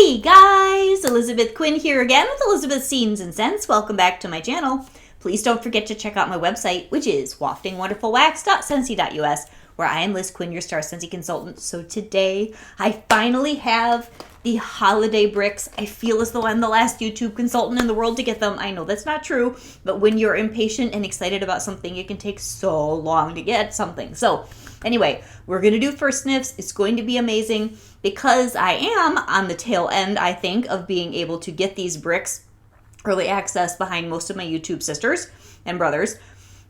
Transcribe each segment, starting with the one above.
Hey guys, Elizabeth Quinn here again with Elizabeth's Scenes and Scents. Welcome back to my channel. Please don't forget to check out my website, which is waftingwonderfulwax.scentsy.us, where I am Liz Quinn, your Star Scentsy consultant. So today, I finally have the holiday bricks. I feel as though I'm the last YouTube consultant in the world to get them. I know that's not true, but when you're impatient and excited about something, it can take so long to get something. So anyway, we're going to do first sniffs. It's going to be amazing because I am on the tail end, I think, of being able to get these bricks early access behind most of my YouTube sisters and brothers.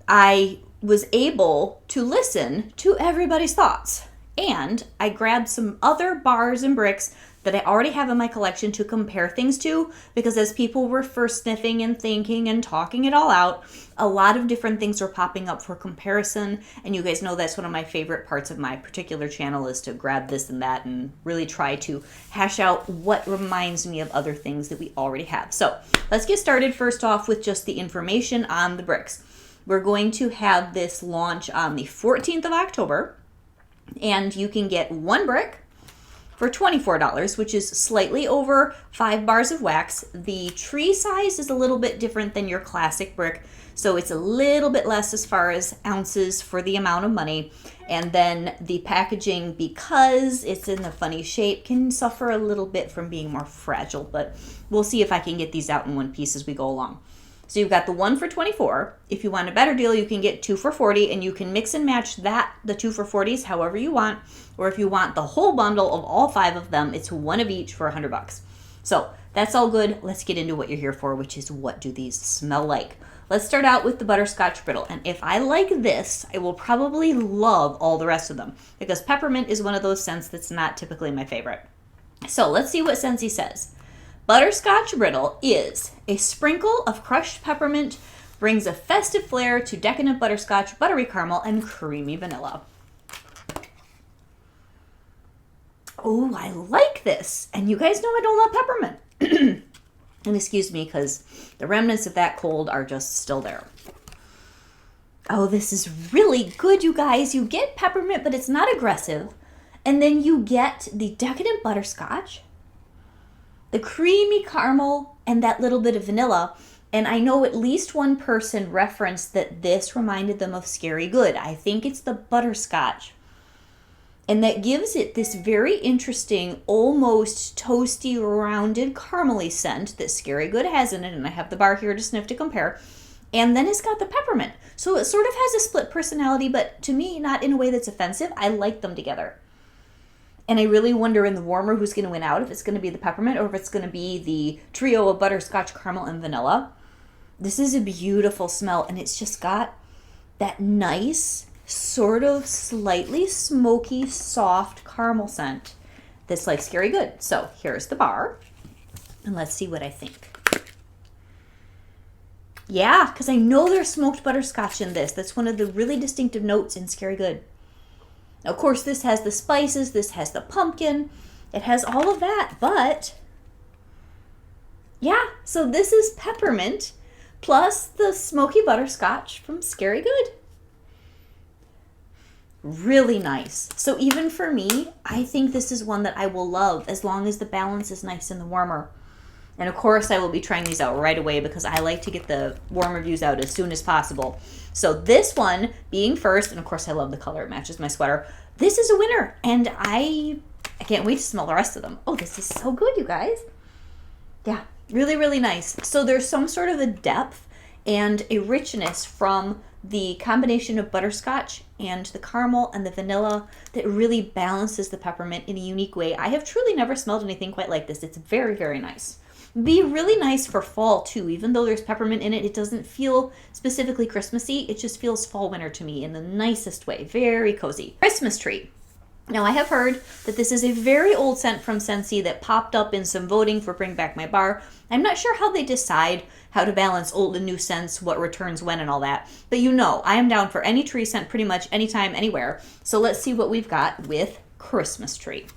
I was able to listen to everybody's thoughts, and I grabbed some other bars and bricks that I already have in my collection to compare things to, because as people were first sniffing and thinking and talking it all out, a lot of different things were popping up for comparison, and you guys know that's one of my favorite parts of my particular channel, is to grab this and that and really try to hash out what reminds me of other things that we already have. So let's get started first off with just the information on the bricks. We're going to have this launch on the 14th of October, and you can get one brick for $24, which is slightly over 5 bars of wax. The tree size is a little bit different than your classic brick, so it's a little bit less as far as ounces for the amount of money. And then the packaging, because it's in a funny shape, can suffer a little bit from being more fragile, but we'll see if I can get these out in one piece as we go along. So you've got the one for $24. If you want a better deal, you can get 2 for $40, and you can mix and match the 2 for $40s however you want. Or if you want the whole bundle of all 5 of them, it's one of each for $100. So that's all good. Let's get into what you're here for, which is what do these smell like. Let's start out with the Butterscotch Brittle. And if I like this, I will probably love all the rest of them, because peppermint is one of those scents that's not typically my favorite. So let's see what Scentsy says. Butterscotch Brittle is a sprinkle of crushed peppermint, brings a festive flair to decadent butterscotch, buttery caramel, and creamy vanilla. Oh, I like this. And you guys know I don't love peppermint. And excuse me, because the remnants of that cold are just still there. Oh, this is really good, you guys. You get peppermint, but it's not aggressive. And then you get the decadent butterscotch, the creamy caramel, and that little bit of vanilla. And I know at least one person referenced that this reminded them of Scary Good. I think it's the butterscotch. And that gives it this very interesting, almost toasty, rounded, caramely scent that Scary Good has in it. And I have the bar here to sniff to compare. And then it's got the peppermint. So it sort of has a split personality, but to me, not in a way that's offensive. I like them together. And I really wonder in the warmer who's going to win out, if it's going to be the peppermint or if it's going to be the trio of butterscotch, caramel, and vanilla. This is a beautiful smell, and it's just got that nice, sort of slightly smoky, soft caramel scent that's like Scary Good. So here's the bar, and let's see what I think. Yeah, because I know there's smoked butterscotch in this. That's one of the really distinctive notes in Scary Good. Of course, this has the spices, this has the pumpkin, it has all of that, but yeah, so this is peppermint plus the smoky butterscotch from Scary Good. Really nice. So even for me, I think this is one that I will love as long as the balance is nice in the warmer. And of course, I will be trying these out right away because I like to get the warm reviews out as soon as possible. So this one being first, and of course I love the color, it matches my sweater. This is a winner, and I can't wait to smell the rest of them. Oh, this is so good, you guys. Yeah, really, really nice. So there's some sort of a depth and a richness from the combination of butterscotch and the caramel and the vanilla that really balances the peppermint in a unique way. I have truly never smelled anything quite like this. It's very, very nice. Be really nice for fall too. Even though there's peppermint in it, it doesn't feel specifically Christmassy. It just feels fall winter to me in the nicest way. Very cozy. Christmas tree. Now I have heard that this is a very old scent from Scentsy that popped up in some voting for Bring Back My Bar. I'm not sure how they decide how to balance old and new scents, what returns when and all that. But you know, I am down for any tree scent pretty much anytime, anywhere. So let's see what we've got with Christmas tree.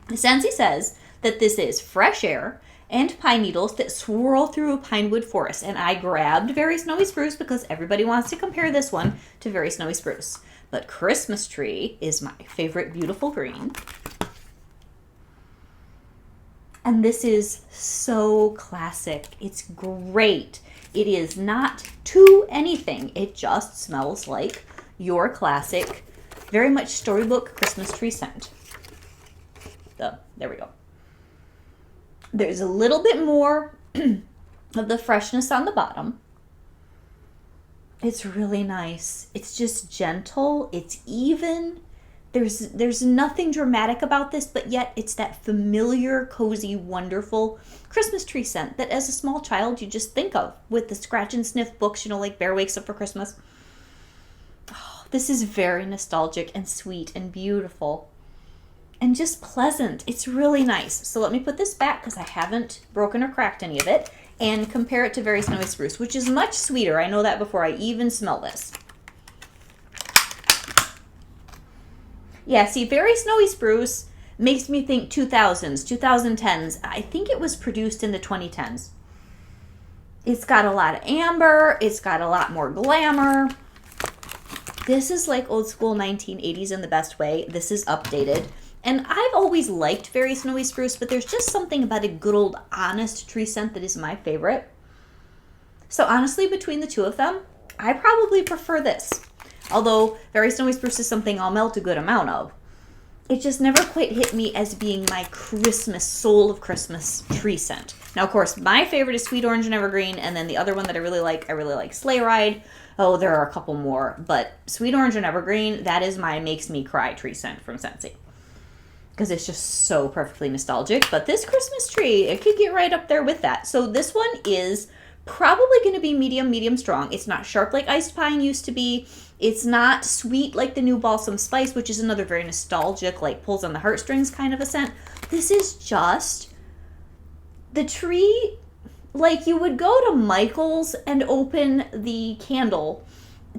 Scentsy says that this is fresh air and pine needles that swirl through a pinewood forest. And I grabbed Very Snowy Spruce because everybody wants to compare this one to Very Snowy Spruce. But Christmas tree is my favorite beautiful green. And this is so classic. It's great. It is not to anything. It just smells like your classic, very much storybook Christmas tree scent. There we go. There's a little bit more of the freshness on the bottom. It's really nice. It's just gentle. It's even. There's nothing dramatic about this, but yet it's that familiar, cozy, wonderful Christmas tree scent that as a small child you just think of with the scratch and sniff books, like Bear Wakes Up for Christmas. Oh, this is very nostalgic and sweet and beautiful and just pleasant. It's really nice. So let me put this back because I haven't broken or cracked any of it and compare it to Very Snowy Spruce, which is much sweeter. I know that before I even smell this. Yeah, see, Very Snowy Spruce makes me think 2000s, 2010s. I think it was produced in the 2010s. It's got a lot of amber. It's got a lot more glamour. This is like old school 1980s in the best way. This is updated. And I've always liked Very Snowy Spruce, but there's just something about a good old honest tree scent that is my favorite. So honestly, between the two of them, I probably prefer this. Although Very Snowy Spruce is something I'll melt a good amount of. It just never quite hit me as being my Christmas, soul of Christmas tree scent. Now, of course, my favorite is Sweet Orange and Evergreen, and then the other one that I really like Sleigh Ride. Oh, there are a couple more, but Sweet Orange and Evergreen, that is my makes me cry tree scent from Scentsy. Because it's just so perfectly nostalgic. But this Christmas tree, it could get right up there with that. So this one is probably going to be medium strong. It's not sharp like iced pine used to be. It's not sweet like the new balsam spice, which is another very nostalgic, like pulls on the heartstrings kind of a scent. This is just the tree, like you would go to Michael's and open the candle,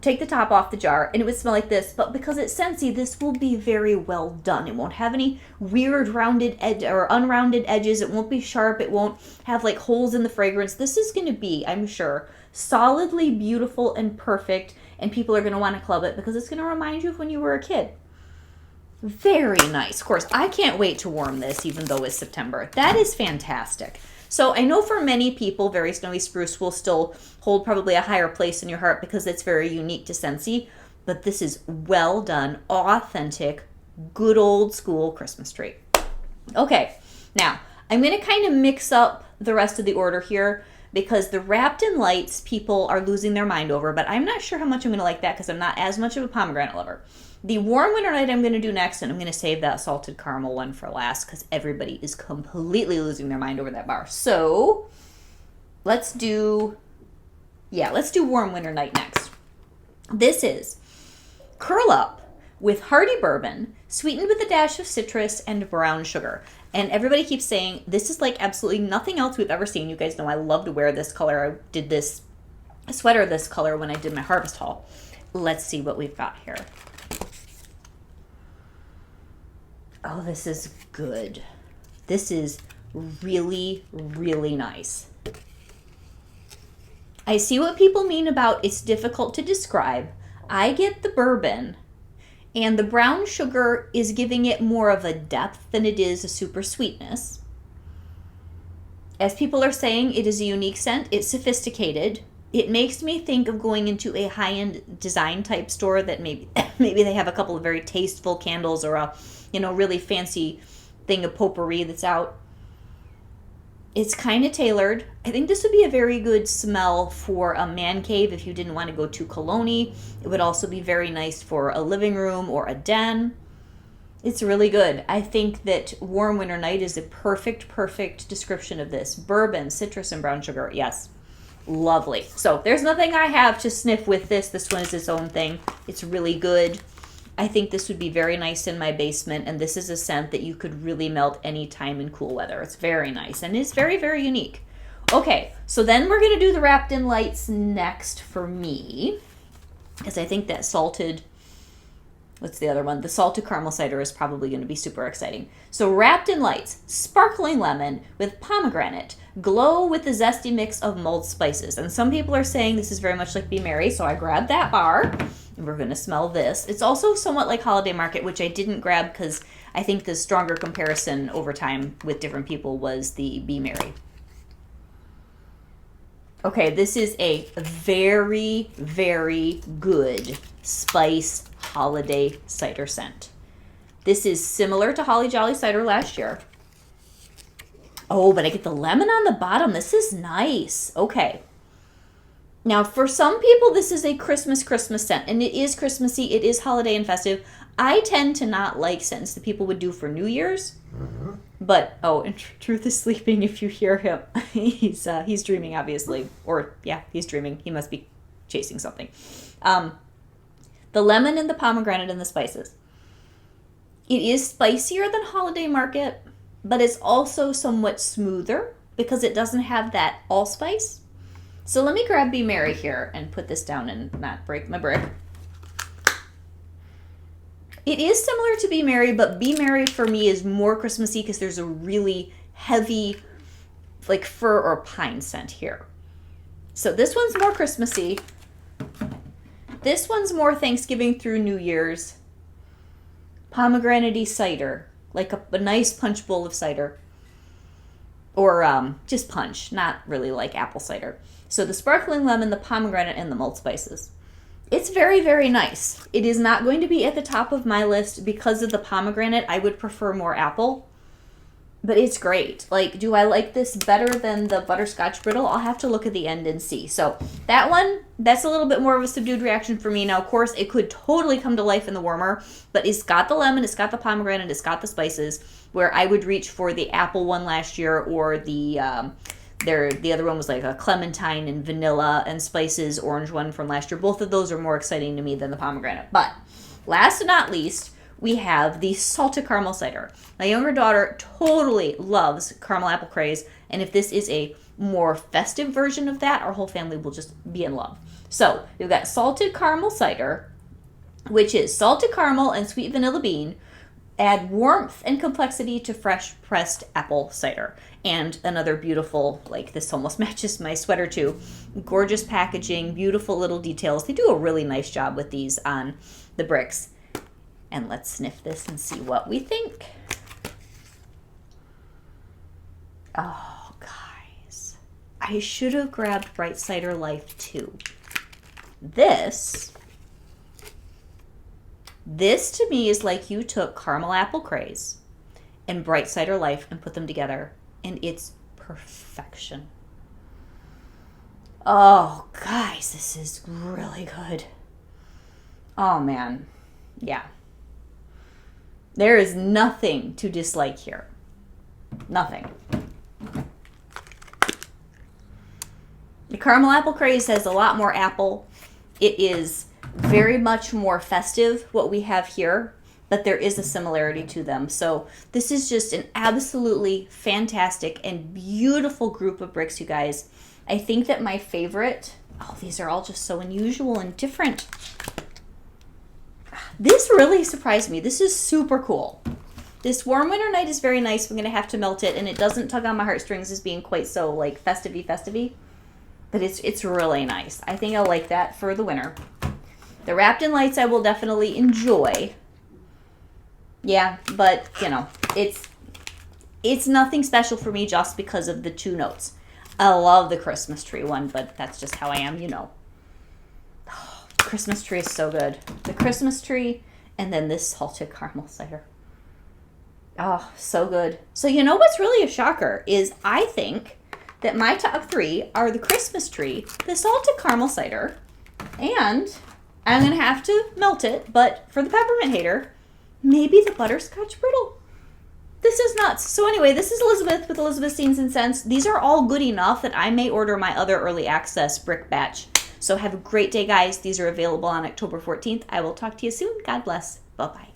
take the top off the jar, and it would smell like this. But because it's Scentsy, this will be very well done. It won't have any weird rounded edge or unrounded edges. It won't be sharp. It won't have like holes in the fragrance. This is going to be, I'm sure, solidly beautiful and perfect. And people are going to want to club it because it's going to remind you of when you were a kid. Very nice. Of course, I can't wait to warm this even though it's September. That is fantastic. So I know for many people, Very Snowy Spruce will still hold probably a higher place in your heart because it's very unique to Scentsy. But this is well done, authentic, good old school Christmas tree. Okay, now I'm going to kind of mix up the rest of the order here because the Wrapped in Lights people are losing their mind over, but I'm not sure how much I'm going to like that because I'm not as much of a pomegranate lover. The Warm Winter Night I'm going to do next, and I'm going to save that salted caramel one for last because everybody is completely losing their mind over that bar. So let's do Warm Winter Night next. This is Curl Up with hearty bourbon, sweetened with a dash of citrus and brown sugar. And everybody keeps saying this is like absolutely nothing else we've ever seen. You guys know I love to wear this color. I did this sweater this color when I did my harvest haul. Let's see what we've got here. Oh, this is good. This is really, really nice. I see what people mean about it's difficult to describe. I get the bourbon, and the brown sugar is giving it more of a depth than it is a super sweetness. As people are saying, it is a unique scent. It's sophisticated. It makes me think of going into a high-end design type store that maybe they have a couple of very tasteful candles or a really fancy thing of potpourri that's out. It's kind of tailored. I think this would be a very good smell for a man cave if you didn't want to go too cologne-y. It would also be very nice for a living room or a den. It's really good. I think that Warm Winter Night is a perfect description of this. Bourbon, citrus, and brown sugar. Yes. Lovely. So there's nothing I have to sniff with this. This one is its own thing. It's really good. I think this would be very nice in my basement, and this is a scent that you could really melt any time in cool weather. It's very nice, and it's very, very unique. Okay, so then we're going to do the Wrapped in Lights next for me, because I think that salted, what's the other one? The salted caramel cider is probably going to be super exciting. So Wrapped in Lights, sparkling lemon with pomegranate, glow with the zesty mix of mulled spices. And some people are saying this is very much like Be Merry, so I grabbed that bar. And we're going to smell this. It's also somewhat like Holiday Market, which I didn't grab because I think the stronger comparison over time with different people was the Be Merry. Okay, this is a very, very good spice holiday cider scent. This is similar to Holly Jolly Cider last year. Oh, but I get the lemon on the bottom. This is nice. Okay. Now, for some people, this is a Christmas scent, and it is Christmassy. It is holiday and festive. I tend to not like scents that people would do for New Year's. But, oh, and Truth is sleeping if you hear him. He's dreaming, obviously. Or, yeah, he's dreaming. He must be chasing something. The lemon and the pomegranate and the spices. It is spicier than Holiday Market, but it's also somewhat smoother because it doesn't have that allspice. So let me grab Be Merry here and put this down and not break my brick. It is similar to Be Merry, but Be Merry for me is more Christmassy because there's a really heavy, like fir or pine scent here. So this one's more Christmassy. This one's more Thanksgiving through New Year's. Pomegranate-y cider, like a nice punch bowl of cider. Or just punch, not really like apple cider. So the sparkling lemon, the pomegranate, and the malt spices. It's very, very nice. It is not going to be at the top of my list because of the pomegranate. I would prefer more apple. But it's great. Like, do I like this better than the Butterscotch Brittle? I'll have to look at the end and see. So that one, that's a little bit more of a subdued reaction for me. Now, of course, it could totally come to life in the warmer, but it's got the lemon, it's got the pomegranate, it's got the spices, where I would reach for the apple one last year, or the other one was like a clementine and vanilla and spices orange one from last year. Both of those are more exciting to me than the pomegranate. But last but not least, we have the salted caramel cider. My younger daughter totally loves caramel apple craze, and if this is a more festive version of that, our whole family will just be in love. So we've got salted caramel cider, which is salted caramel and sweet vanilla bean. Add warmth and complexity to fresh pressed apple cider. And another beautiful, like this almost matches my sweater too, gorgeous packaging, beautiful little details. They do a really nice job with these on the bricks. And let's sniff this and see what we think. Oh, guys. I should have grabbed Bright Cider Life too. This to me is like you took Caramel Apple Craze and Bright Cider Life and put them together, and it's perfection. Oh, guys, this is really good. Oh, man. Yeah. There is nothing to dislike here. Nothing. The Caramel Apple Craze has a lot more apple. It is very much more festive, what we have here, but there is a similarity to them. So this is just an absolutely fantastic and beautiful group of bricks, you guys. I think that my favorite, oh, these are all just so unusual and different. This really surprised me. This is super cool. This warm winter night is very nice. I'm going to have to melt it, and it doesn't tug on my heartstrings as being quite so like festive-y. But it's really nice. I think I'll like that for the winter. The Wrapped in Lights I will definitely enjoy. Yeah, but, you know, it's nothing special for me just because of the two notes. I love the Christmas tree one, but that's just how I am, you know. Oh, Christmas tree is so good. The Christmas tree, and then this salted caramel cider. Oh, so good. So you know what's really a shocker is I think that my top three are the Christmas tree, the salted caramel cider, and I'm going to have to melt it, but for the peppermint hater, maybe the Butterscotch Brittle. This is nuts. So anyway, this is Elizabeth with Elizabeth's Scenes and Scents. These are all good enough that I may order my other early access brick batch. So have a great day, guys. These are available on October 14th. I will talk to you soon. God bless. Bye-bye.